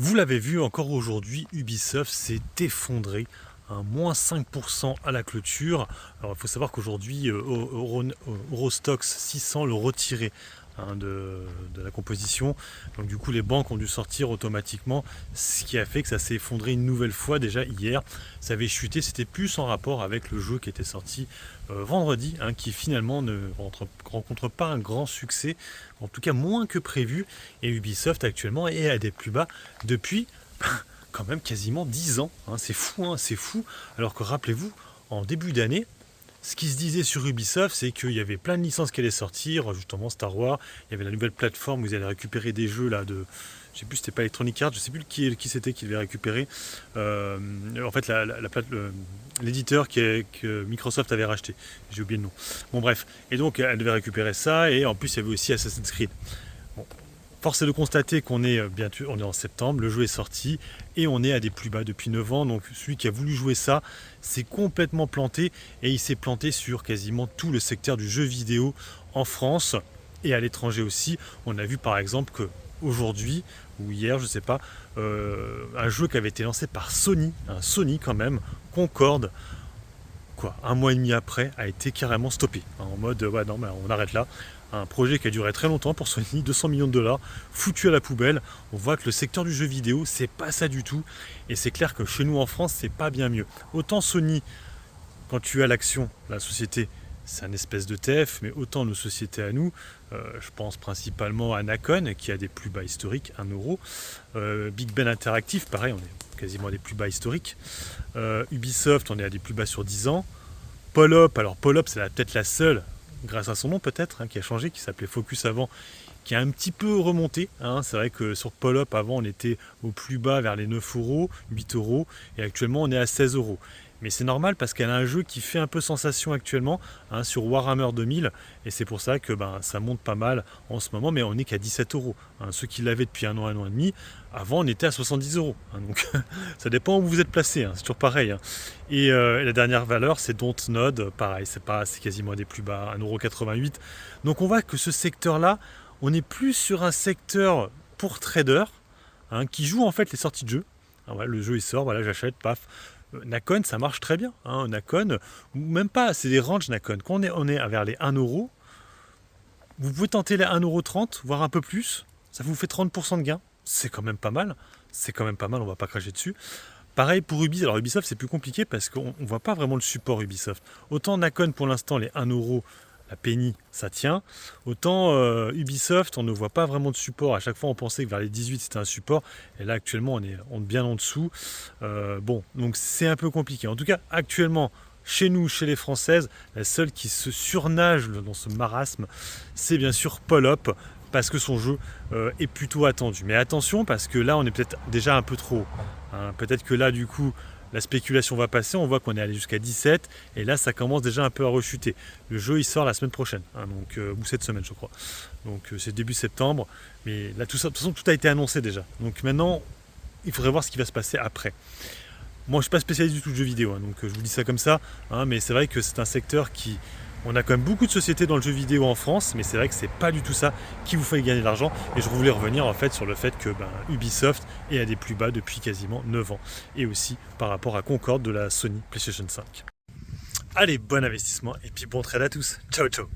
Vous l'avez vu, encore aujourd'hui, Ubisoft s'est effondré, moins 5% à la clôture. Alors il faut savoir qu'aujourd'hui, Eurostoxx 600 le retirait de la composition. Donc du coup, les banques ont dû sortir automatiquement, ce qui a fait que ça s'est effondré une nouvelle fois déjà hier. Ça avait chuté, c'était plus en rapport avec le jeu qui était sorti vendredi, qui finalement ne rencontre pas un grand succès, en tout cas moins que prévu. Et Ubisoft actuellement est à des plus bas depuis quand même quasiment 10 ans. C'est fou, c'est fou. Alors que rappelez-vous, en début d'année, ce qui se disait sur Ubisoft, c'est qu'il y avait plein de licences qui allaient sortir, justement Star Wars, il y avait la nouvelle plateforme où ils allaient récupérer des jeux là de... Je sais plus, c'était pas Electronic Arts, je sais plus qui c'était qui devait récupérer. En fait, l'éditeur que Microsoft avait racheté. J'ai oublié le nom. Bon bref, et donc elle devait récupérer ça, et en plus il y avait aussi Assassin's Creed. Bon. Force est de constater qu'on est on est en septembre, le jeu est sorti et on est à des plus bas depuis 9 ans. Donc celui qui a voulu jouer ça s'est complètement planté et il s'est planté sur quasiment tout le secteur du jeu vidéo en France et à l'étranger aussi. On a vu par exemple que aujourd'hui ou hier, je sais pas, un jeu qui avait été lancé par Sony, un Sony quand même, Concorde, quoi, un mois et demi après, a été carrément stoppé. En mode, ouais, non, mais on arrête là. Un projet qui a duré très longtemps pour Sony, 200 millions de dollars, foutu à la poubelle. On voit que le secteur du jeu vidéo, c'est pas ça du tout. Et c'est clair que chez nous en France, c'est pas bien mieux. Autant Sony, quand tu as l'action, la société, c'est un espèce de TF, mais autant nos sociétés à nous, je pense principalement à Nacon, qui a des plus bas historiques, 1 euro. Big Ben Interactive, pareil, on est quasiment à des plus bas historiques. Ubisoft, on est à des plus bas sur 10 ans. Polop, alors Polop, c'est peut-être la seule, grâce à son nom peut-être, qui a changé, qui s'appelait Focus avant, qui a un petit peu remonté. C'est vrai que sur Polop, avant, on était au plus bas vers les 9 euros, 8 euros, et actuellement, on est à 16 euros. Mais c'est normal parce qu'elle a un jeu qui fait un peu sensation actuellement sur Warhammer 2000, et c'est pour ça que ça monte pas mal en ce moment, mais on n'est qu'à 17 euros. Ceux qui l'avaient depuis un an et demi, avant on était à 70 euros. Donc ça dépend où vous êtes placé, c'est toujours pareil. Et la dernière valeur, c'est Dontnod, pareil, c'est quasiment des plus bas, 1,88 €. Donc on voit que ce secteur-là, on est plus sur un secteur pour traders, qui joue en fait les sorties de jeu. Voilà, le jeu il sort, voilà, j'achète, paf. Nacon, ça marche très bien. Nacon, ou même pas, c'est des ranges Nacon. Quand on est vers les 1 euro, vous pouvez tenter les 1,30 €, voire un peu plus. Ça vous fait 30% de gain. C'est quand même pas mal. C'est quand même pas mal, on va pas cracher dessus. Pareil pour Ubisoft. Alors Ubisoft, c'est plus compliqué parce qu'on ne voit pas vraiment le support Ubisoft. Autant Nacon, pour l'instant, les 1 euro, la penny, ça tient. Autant Ubisoft, on ne voit pas vraiment de support. À chaque fois, on pensait que vers les 18, c'était un support. Et là, actuellement, on est bien en dessous. Bon, donc c'est un peu compliqué. En tout cas, actuellement, chez nous, chez les Françaises, la seule qui se surnage dans ce marasme, c'est bien sûr Polop, parce que son jeu est plutôt attendu. Mais attention, parce que là, on est peut-être déjà un peu trop haut. Peut-être que là, du coup, la spéculation va passer, on voit qu'on est allé jusqu'à 17, et là ça commence déjà un peu à rechuter. Le jeu il sort la semaine prochaine, ou cette semaine je crois. Donc c'est début septembre, mais là tout ça, de toute façon tout a été annoncé déjà. Donc maintenant, il faudrait voir ce qui va se passer après. Moi je suis pas spécialiste du tout de jeux vidéo, donc je vous dis ça comme ça, mais c'est vrai que c'est un secteur qui... On a quand même beaucoup de sociétés dans le jeu vidéo en France, mais c'est vrai que c'est pas du tout ça qui vous fait gagner de l'argent. Et je voulais revenir en fait sur le fait que Ubisoft est à des plus bas depuis quasiment 9 ans. Et aussi par rapport à Concorde de la Sony PlayStation 5. Allez, bon investissement et puis bon trade à tous. Ciao ciao.